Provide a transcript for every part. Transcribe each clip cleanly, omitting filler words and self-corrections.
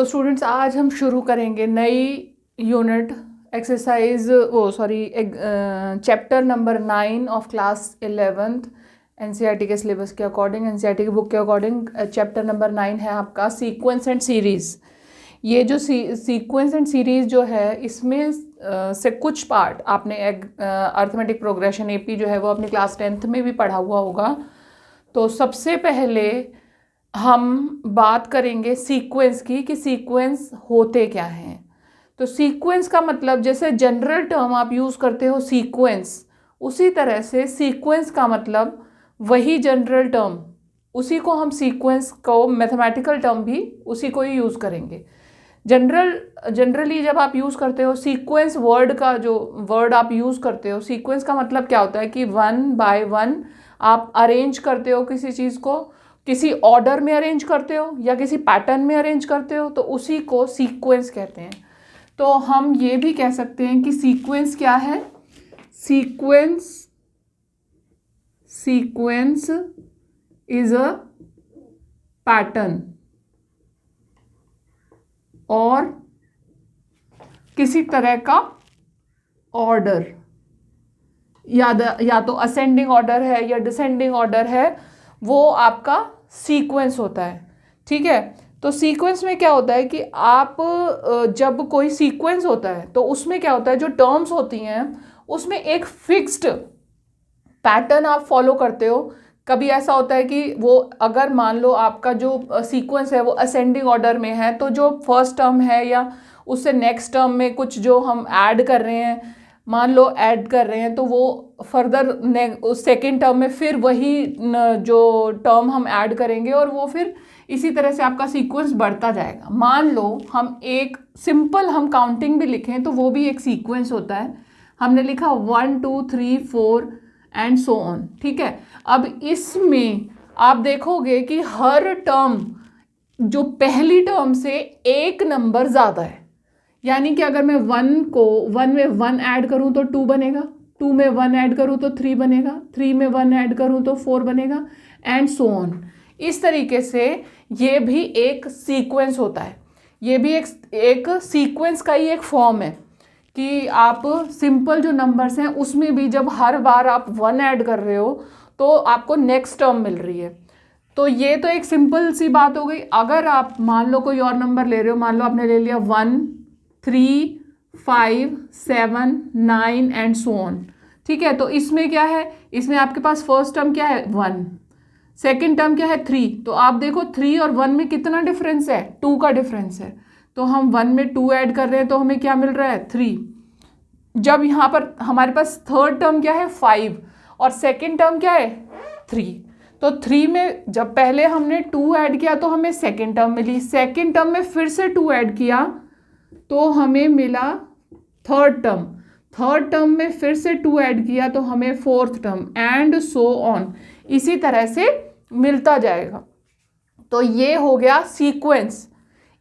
तो स्टूडेंट्स आज हम शुरू करेंगे नई unit exercise chapter number 9 of class 11th NCERT के सिलेबस के अकॉर्डिंग, एनसीईआरटी की बुक के अकॉर्डिंग। चैप्टर नंबर 9 है आपका सीक्वेंस एंड सीरीज़। ये जो सीक्वेंस एंड सीरीज़ जो है इसमें से कुछ पार्ट आपने अर्थमेटिक प्रोग्रेशन एपी जो है वो अपनी क्लास 10th में भी पढ़ा हुआ होगा। तो सबसे पहले हम बात करेंगे सीक्वेंस की कि सीक्वेंस होते क्या हैं। तो सीक्वेंस का मतलब जैसे जनरल टर्म आप यूज़ करते हो सीक्वेंस, उसी तरह से सीक्वेंस का मतलब वही जनरल टर्म, उसी को हम सीक्वेंस को मैथमेटिकल टर्म भी उसी को ही यूज़ करेंगे। जनरली जब आप यूज़ करते हो सीक्वेंस वर्ड का, जो वर्ड आप यूज़ करते हो सीक्वेंस का मतलब क्या होता है कि 1 बाय 1 आप अरेंज करते हो किसी चीज़ को, किसी ऑर्डर में अरेंज करते हो या किसी पैटर्न में अरेंज करते हो, तो उसी को सीक्वेंस कहते हैं। तो हम ये भी कह सकते हैं कि सीक्वेंस क्या है, सीक्वेंस इज अ पैटर्न और किसी तरह का ऑर्डर, या तो असेंडिंग ऑर्डर है या डिसेंडिंग ऑर्डर है, वो आपका सीक्वेंस होता है। ठीक है, तो सीक्वेंस में क्या होता है कि आप जब कोई सीक्वेंस होता है तो उसमें क्या होता है, जो टर्म्स होती हैं उसमें एक फिक्स्ड पैटर्न आप फॉलो करते हो। कभी ऐसा होता है कि वो अगर मान लो आपका जो सीक्वेंस है वो असेंडिंग ऑर्डर में है, तो जो फर्स्ट टर्म है या उससे नेक्स्ट टर्म में कुछ जो हम ऐड कर रहे हैं, मान लो ऐड कर रहे हैं, तो वो फर्दर उस सेकेंड टर्म में फिर वही जो टर्म हम ऐड करेंगे और वो फिर इसी तरह से आपका सीक्वेंस बढ़ता जाएगा। मान लो हम एक सिंपल हम काउंटिंग भी लिखें तो वो भी एक सीक्वेंस होता है। हमने लिखा 1 2 3 4 एंड सो ऑन। ठीक है, अब इसमें आप देखोगे कि हर टर्म जो पहली टर्म से एक नंबर ज़्यादा है, यानी कि अगर मैं 1 में 1 ऐड करूं तो 2 बनेगा, 2 में 1 ऐड करूं तो 3 बनेगा, 3 में 1 ऐड करूं तो 4 बनेगा एंड सो ऑन। इस तरीके से ये भी एक सीक्वेंस होता है। ये भी एक सीक्वेंस का ही एक फॉर्म है कि आप सिंपल जो नंबर्स हैं उसमें भी जब हर बार आप 1 ऐड कर रहे हो तो आपको नेक्स्ट टर्म मिल रही है। तो ये तो एक सिंपल सी बात हो गई। अगर आप मान लो कोई और नंबर ले रहे हो, मान लो आपने ले लिया 1 3 5 7 9 एंड सो ऑन। ठीक है, तो इसमें क्या है, इसमें आपके पास फर्स्ट टर्म क्या है 1, सेकेंड टर्म क्या है 3। तो आप देखो 3 और 1 में कितना डिफरेंस है, 2 का डिफरेंस है। तो हम 1 में 2 ऐड कर रहे हैं तो हमें क्या मिल रहा है 3। जब यहाँ पर हमारे पास थर्ड टर्म क्या है 5 और सेकेंड टर्म क्या है 3, तो 3 में जब पहले हमने 2 ऐड किया तो हमें सेकेंड टर्म मिली, सेकेंड टर्म में फिर से 2 ऐड किया तो हमें मिला थर्ड टर्म, थर्ड टर्म में फिर से 2 ऐड किया तो हमें fourth term and so on. इसी तरह से मिलता जाएगा। तो ये हो गया सीक्वेंस,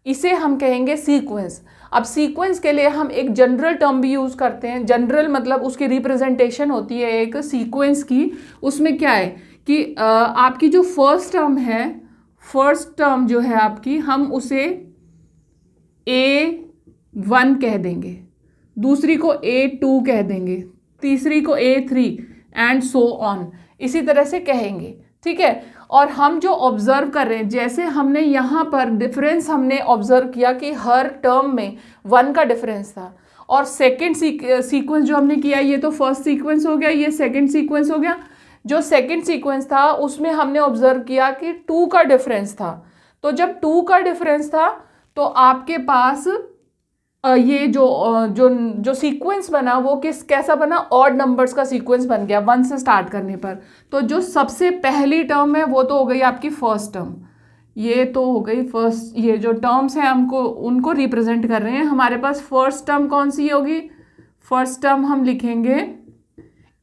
इसे हम कहेंगे सीक्वेंस। अब सीक्वेंस के लिए हम एक जनरल टर्म भी यूज़ करते हैं। जनरल मतलब उसकी रिप्रेजेंटेशन होती है एक सीक्वेंस की। उसमें क्या है कि आपकी जो फर्स्ट टर्म है, फर्स्ट टर्म जो है आपकी, हम उसे A1 कह देंगे, दूसरी को A2 कह देंगे, तीसरी को A3 एंड सो ऑन। इसी तरह से कहेंगे। ठीक है, और हम जो ऑब्जर्व कर रहे हैं, जैसे हमने यहाँ पर डिफरेंस हमने ऑब्जर्व किया कि हर टर्म में 1 का डिफरेंस था, और सेकेंड सीक्वेंस जो हमने किया, ये तो फर्स्ट सीक्वेंस हो गया, ये सेकेंड सीक्वेंस हो गया। जो सेकेंड सीक्वेंस था उसमें हमने ऑब्जर्व किया कि 2 का डिफरेंस था। तो जब 2 का डिफरेंस था तो आपके पास ये जो सीक्वेंस बना वो कैसा बना, ऑड नंबर्स का सीक्वेंस बन गया 1 से स्टार्ट करने पर। तो जो सबसे पहली टर्म है वो तो हो गई आपकी फर्स्ट टर्म, ये तो हो गई फर्स्ट। ये जो टर्म्स हैं हमको उनको रिप्रेजेंट कर रहे हैं। हमारे पास फर्स्ट टर्म कौन सी होगी, फर्स्ट टर्म हम लिखेंगे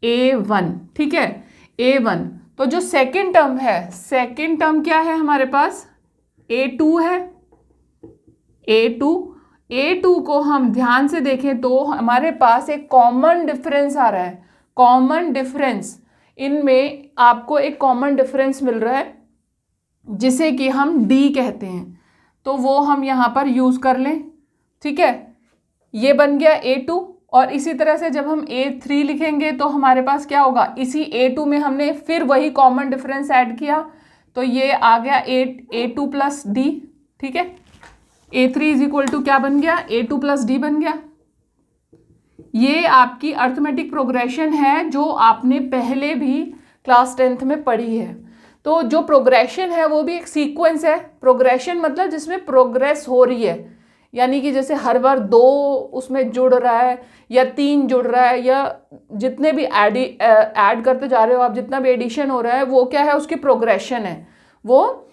A1। ठीक है, A1। तो जो सेकेंड टर्म है, सेकेंड टर्म क्या है हमारे पास A2 है, A2 को हम ध्यान से देखें तो हमारे पास एक कॉमन डिफरेंस आ रहा है। कॉमन डिफरेंस, इनमें आपको एक कॉमन डिफरेंस मिल रहा है जिसे कि हम D कहते हैं। तो वो हम यहाँ पर यूज़ कर लें, ठीक है। ये बन गया A2, और इसी तरह से जब हम A3 लिखेंगे तो हमारे पास क्या होगा, इसी A2 में हमने फिर वही कॉमन डिफरेंस ऐड किया, तो ये आ गया A2 प्लस डी, ठीक है। A3 इज इक्वल टू क्या बन गया, A2 प्लस डी बन गया। ये आपकी अर्थमेटिक प्रोग्रेशन है जो आपने पहले भी क्लास 10th में पढ़ी है। तो जो प्रोग्रेशन है वो भी एक सीक्वेंस है। प्रोग्रेशन मतलब जिसमें प्रोग्रेस हो रही है, यानी कि जैसे हर बार 2 उसमें जुड़ रहा है या 3 जुड़ रहा है, या जितने भी ऐड करते जा रहे हो आप, जितना भी एडिशन हो रहा है वो क्या है, उसकी प्रोग्रेशन है, वो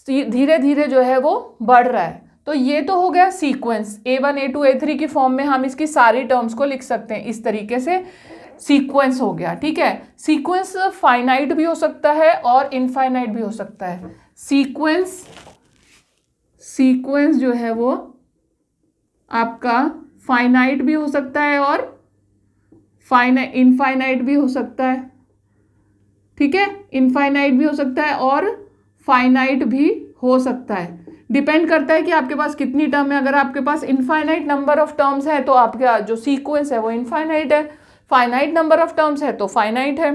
धीरे धीरे जो है वो बढ़ रहा है। तो ये तो हो गया सीक्वेंस। A1 A2 A3 की फॉर्म में हम इसकी सारी टर्म्स को लिख सकते हैं, इस तरीके से सीक्वेंस हो गया, ठीक है। सीक्वेंस फाइनाइट भी हो सकता है और इनफाइनाइट भी हो सकता है। सीक्वेंस जो है वो आपका फाइनाइट भी हो सकता है और इनफाइनाइट भी हो सकता है, ठीक है। इनफाइनाइट भी हो सकता है और फाइनाइट भी हो सकता है, डिपेंड करता है कि आपके पास कितनी टर्म है। अगर आपके पास इनफाइनाइट नंबर ऑफ टर्म्स है तो आपका जो सीक्वेंस है वो इनफाइनाइट है, फाइनाइट नंबर ऑफ टर्म्स है तो फाइनाइट है।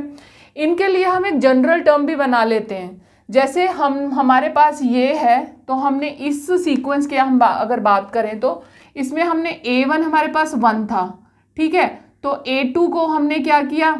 इनके लिए हम एक जनरल टर्म भी बना लेते हैं। जैसे हमारे पास ये है, तो हमने इस सीक्वेंस की हम अगर बात करें तो इसमें हमने A1 हमारे पास 1 था, ठीक है। तो A2 को हमने क्या किया,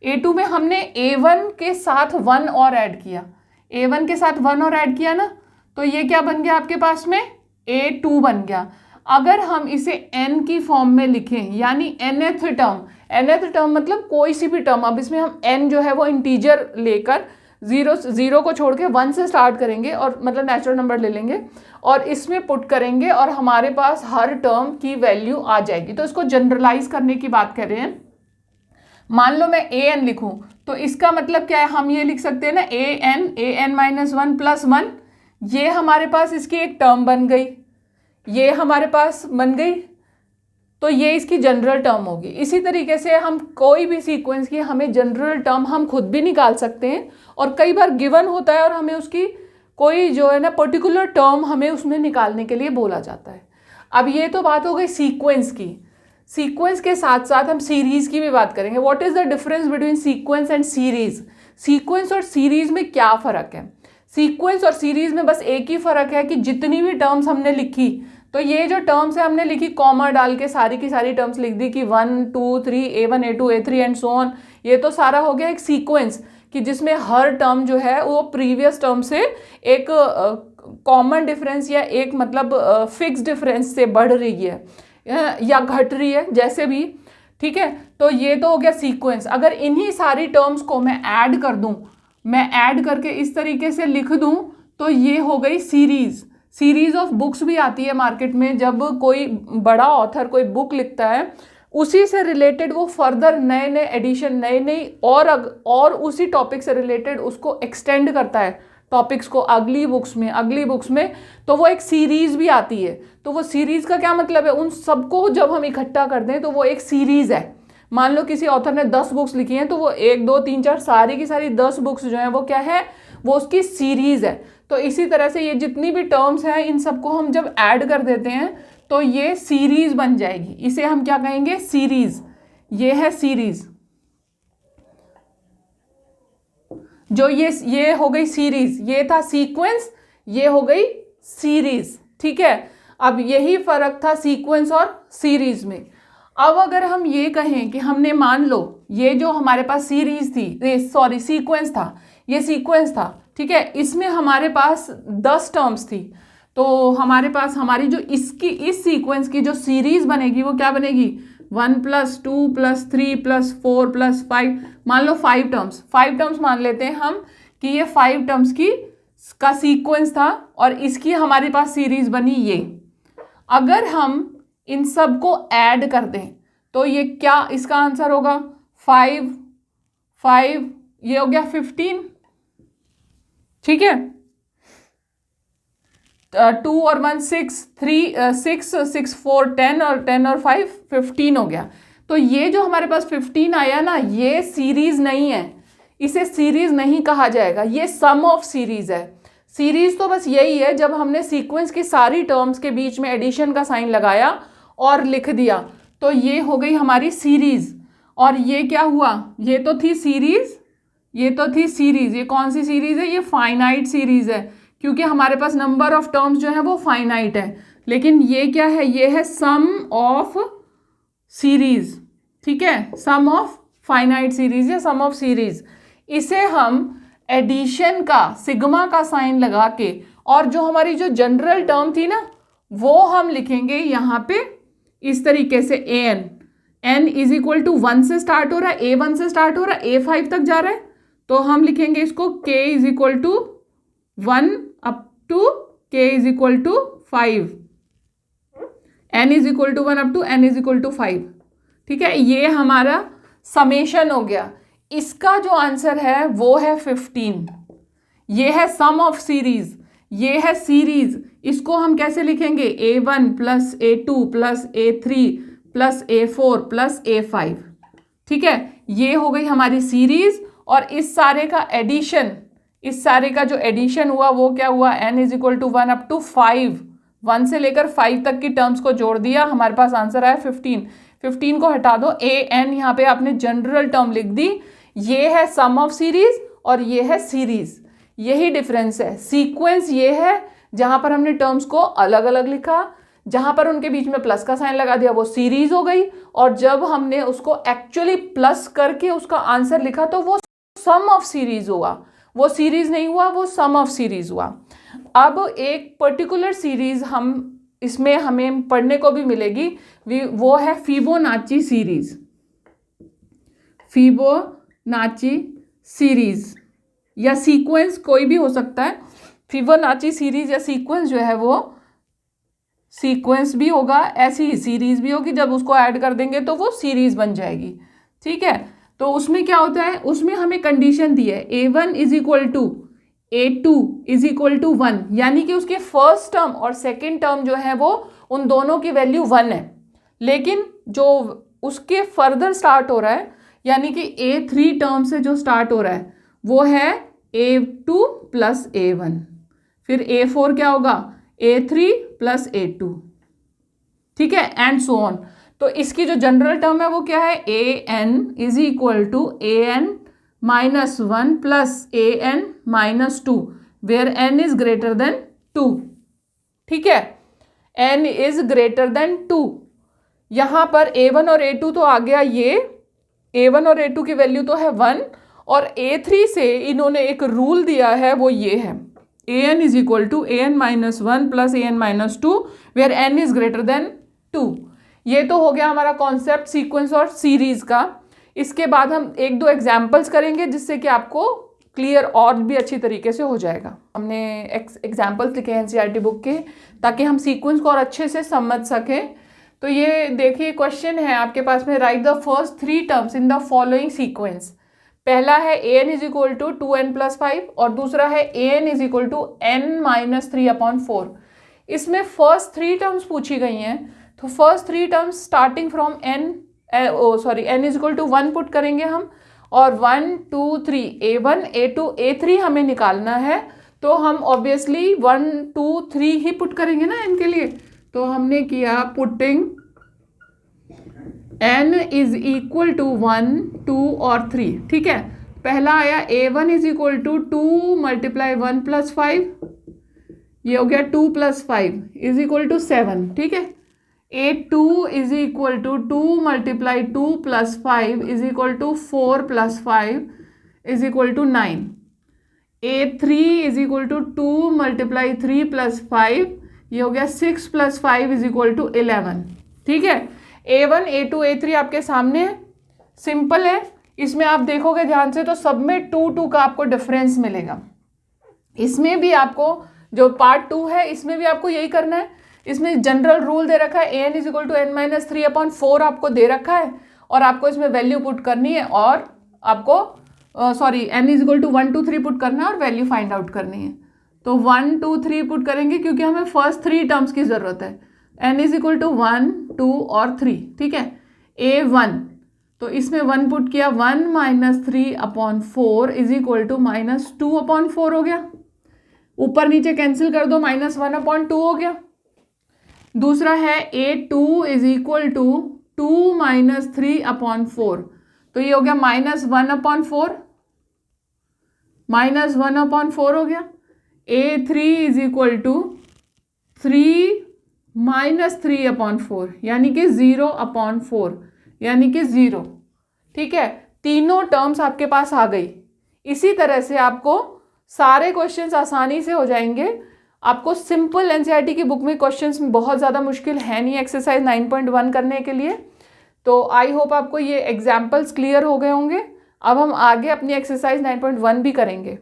A2 में हमने A1 के साथ 1 और ऐड किया, A1 के साथ 1 और ऐड किया ना, तो ये क्या बन गया आपके पास में, A2 बन गया। अगर हम इसे n की फॉर्म में लिखें, यानी nth टर्म मतलब कोई सी भी टर्म, अब इसमें हम n जो है वो इंटीजर लेकर जीरो को छोड़ के 1 से स्टार्ट करेंगे, और मतलब नेचुरल नंबर ले लेंगे और इसमें पुट करेंगे, और हमारे पास हर टर्म की वैल्यू आ जाएगी। तो इसको जनरलाइज करने की बात कर रहे हैं। मान लो मैं an लिखूं, तो इसका मतलब क्या है, हम ये लिख सकते हैं ना, an माइनस 1 प्लस 1, ये हमारे पास इसकी एक टर्म बन गई, ये हमारे पास बन गई, तो ये इसकी जनरल टर्म होगी। इसी तरीके से हम कोई भी सीक्वेंस की हमें जनरल टर्म हम खुद भी निकाल सकते हैं, और कई बार गिवन होता है और हमें उसकी कोई जो है ना पर्टिकुलर टर्म हमें उसमें निकालने के लिए बोला जाता है। अब ये तो बात हो गई सीक्वेंस की। सीक्वेंस के साथ साथ हम सीरीज की भी बात करेंगे। What is the difference between sequence and series. Sequence और सीरीज में क्या फ़र्क है। सीक्वेंस और सीरीज में बस एक ही फ़र्क है कि जितनी भी टर्म्स हमने लिखी, तो ये जो टर्म्स है हमने लिखी कॉमा डाल के सारी की सारी टर्म्स लिख दी कि 1 2 3 A1 A2 A3 and so on, ये तो सारा हो गया एक सीक्वेंस, कि जिसमें हर टर्म जो है वो प्रीवियस टर्म से एक कॉमन डिफरेंस या एक मतलब फिक्स डिफरेंस से बढ़ रही है या घट रही है, जैसे भी, ठीक है। तो ये तो हो गया सीक्वेंस। अगर इन्हीं सारी टर्म्स को मैं ऐड कर दूं, मैं ऐड करके इस तरीके से लिख दूं, तो ये हो गई सीरीज ऑफ बुक्स भी आती है मार्केट में। जब कोई बड़ा ऑथर कोई बुक लिखता है, उसी से रिलेटेड वो फर्दर नए नए एडिशन, नई नई और उसी टॉपिक से रिलेटेड उसको एक्सटेंड करता है टॉपिक्स को अगली बुक्स में, तो वो एक सीरीज भी आती है। तो वो सीरीज का क्या मतलब है, उन सबको जब हम इकट्ठा कर दें तो वो एक सीरीज है। मान लो किसी ऑथर ने 10 बुक्स लिखी हैं, तो वो 1 2 3 4 सारी की सारी 10 बुक्स जो हैं वो क्या है, वो उसकी सीरीज है। तो इसी तरह से ये जितनी भी टर्म्स हैं, इन सबको हम जब ऐड कर देते हैं तो ये सीरीज बन जाएगी। इसे हम क्या कहेंगे, सीरीज। ये है सीरीज, जो ये हो गई सीरीज, ये था सीक्वेंस, ये हो गई सीरीज, ठीक है। अब यही फर्क था सीक्वेंस और सीरीज में। अब अगर हम ये कहें कि हमने मान लो ये जो हमारे पास सीरीज थी, सॉरी सीक्वेंस था, ये सीक्वेंस था, ठीक है, इसमें हमारे पास 10 टर्म्स थी, तो हमारे पास हमारी जो इस सीक्वेंस की जो सीरीज बनेगी वो क्या बनेगी, 1 + 2 + 3 + 4 + 5, मान लो 5 टर्म्स मान लेते हैं हम कि ये 5 टर्म्स का सीक्वेंस था, और इसकी हमारे पास सीरीज बनी ये। अगर हम इन सब को ऐड कर दें तो ये क्या इसका आंसर होगा, 5 ये हो गया 15, ठीक है। 2 और 1 6 3 6 4 10 और 10 और 5 15 हो गया। तो ये जो हमारे पास 15 आया ना, ये सीरीज नहीं है, इसे सीरीज नहीं कहा जाएगा, ये सम ऑफ सीरीज है। सीरीज तो बस यही है जब हमने सीक्वेंस की सारी टर्म्स के बीच में एडिशन का साइन लगाया और लिख दिया, तो ये हो गई हमारी सीरीज। और ये क्या हुआ, ये तो थी सीरीज, ये तो थी सीरीज। ये कौन सी सीरीज है, ये फाइनाइट सीरीज है, क्योंकि हमारे पास नंबर ऑफ टर्म्स जो है वो फाइनाइट है। लेकिन ये क्या है, ये है सम ऑफ सीरीज, ठीक है, सम ऑफ फाइनाइट सीरीज या सम ऑफ सीरीज। इसे हम एडिशन का सिग्मा का साइन लगा के, और जो हमारी जो जनरल टर्म थी ना, वो हम लिखेंगे यहाँ पे इस तरीके से एन इज इक्वल टू 1 से स्टार्ट हो रहा है, A1 से स्टार्ट हो रहा है, A5 तक जा रहा है, तो हम लिखेंगे इसको k is equal to 1 up to k is equal to 5, n is equal to 1 up to n is equal to 5। ठीक है, ये हमारा समेशन हो गया। इसका जो आंसर है वो है 15। ये है सम ऑफ सीरीज, ये है सीरीज। इसको हम कैसे लिखेंगे, A1 plus A2 plus A3 plus A4 plus A5। ठीक है, ये हो गई हमारी सीरीज। और इस सारे का एडिशन, इस सारे का जो एडिशन हुआ वो क्या हुआ, n is equal to 1 up to 5, 1 से लेकर 5 तक की टर्म्स को जोड़ दिया, हमारे पास आंसर आया 15। 15 को हटा दो, an यहाँ पे आपने जनरल टर्म लिख दी। ये है सम ऑफ सीरीज और ये है सीरीज, यही डिफरेंस है। सीक्वेंस ये है जहां पर हमने टर्म्स को अलग अलग लिखा, जहां पर उनके बीच में प्लस का साइन लगा दिया वो सीरीज हो गई, और जब हमने उसको एक्चुअली प्लस करके उसका आंसर लिखा तो वो सम ऑफ सीरीज हुआ, वो सीरीज नहीं हुआ, वो सम ऑफ सीरीज हुआ। अब एक पर्टिकुलर सीरीज हम इसमें हमें पढ़ने को भी मिलेगी, वो है फिबोनाची सीरीज। फिबोनाची सीरीज या सीक्वेंस कोई भी हो सकता है। फिबोनाची सीरीज या सीक्वेंस जो है वो सीक्वेंस भी होगा, ऐसी ही सीरीज भी होगी, जब उसको ऐड कर देंगे तो वो सीरीज बन जाएगी। ठीक है, तो उसमें क्या होता है, उसमें हमें कंडीशन दी है A1 is equal to A2 is equal to 1, यानी कि उसके फर्स्ट टर्म और सेकेंड टर्म जो है वो उन दोनों की वैल्यू 1 है। लेकिन जो उसके फर्दर स्टार्ट हो रहा है, यानी कि A3 टर्म से जो स्टार्ट हो रहा है वो है A2 प्लस A1, फिर A4 क्या होगा, A3 प्लस A2। ठीक है, एंड सो ऑन। तो इसकी जो जनरल टर्म है वो क्या है, an is equal to an minus 1 plus an minus 2, where n is greater than 2। ठीक है, n इज ग्रेटर देन 2। यहाँ पर A1 और A2 तो आ गया, ये A1 और A2 की वैल्यू तो है 1, और A3 से इन्होंने एक रूल दिया है, वो ये है an is equal to an minus 1 plus an minus 2, where n is greater than 2। ये तो हो गया हमारा कॉन्सेप्ट सीक्वेंस और सीरीज का। इसके बाद हम एक दो एग्जाम्पल्स करेंगे जिससे कि आपको क्लियर और भी अच्छी तरीके से हो जाएगा। हमने एग्जाम्पल्स लिखे हैं NCERT बुक के, ताकि हम सीक्वेंस को और अच्छे से समझ सकें। तो ये देखिए क्वेश्चन है आपके पास में, write the first 3 terms in the following sequence. पहला है an is equal to 2n plus 5 और दूसरा है an is equal to n minus 3/4। इसमें फर्स्ट 3 टर्म्स पूछी गई हैं, तो first 3 terms starting from n is equal to 1 put करेंगे हम, और 1 2 3 A1 A2 A3 हमें निकालना है, तो हम ऑब्वियसली 1 2 3 ही पुट करेंगे ना n के लिए। तो हमने किया putting n is equal to 1 2 और 3। ठीक है, पहला आया A1 is equal to 2 multiply 1 plus 5, ये हो गया 2 प्लस 5 इज इक्वल टू 7। ठीक है, A2 is equal to 2 multiply 2 plus 5 is equal to 4 plus 5 is equal to 9। A3 is equal to 2 multiply 3 plus 5, ये हो गया 6 प्लस 5 इज इक्वल टू 11। ठीक है, A1 A2 A3 आपके सामने है, सिंपल है। इसमें आप देखोगे ध्यान से तो सब में 2 2 का आपको डिफरेंस मिलेगा। इसमें भी आपको जो पार्ट 2 है इसमें भी आपको यही करना है। इसमें जनरल रूल दे रखा है an is equal to n minus 3/4 आपको दे रखा है, और आपको इसमें वैल्यू पुट करनी है, और आपको n is equal to 1 2 3 put करना है और वैल्यू फाइंड आउट करनी है। तो 1 2 3 पुट करेंगे क्योंकि हमें फर्स्ट 3 टर्म्स की ज़रूरत है। n इज इक्वल टू 1 2 और 3। ठीक है, A1 तो इसमें 1 पुट किया, 1 minus 3/4 is equal to minus 2/4 हो गया। ऊपर नीचे कैंसिल कर दो, -1/2 हो गया। दूसरा है A2 इज इक्वल टू 2 - 3/4, तो ये हो गया -1/4, -1/4 हो गया। A3 इज इक्वल टू 3 - 3/4 यानी कि 0/4 यानी कि 0। ठीक है, तीनों टर्म्स आपके पास आ गई। इसी तरह से आपको सारे क्वेश्चंस आसानी से हो जाएंगे। आपको सिंपल एनसीईआरटी की बुक में क्वेश्चंस बहुत ज़्यादा मुश्किल है नहीं एक्सरसाइज 9.1 करने के लिए। तो आई होप आपको ये एग्जाम्पल्स क्लियर हो गए होंगे। अब हम आगे अपनी एक्सरसाइज 9.1 भी करेंगे।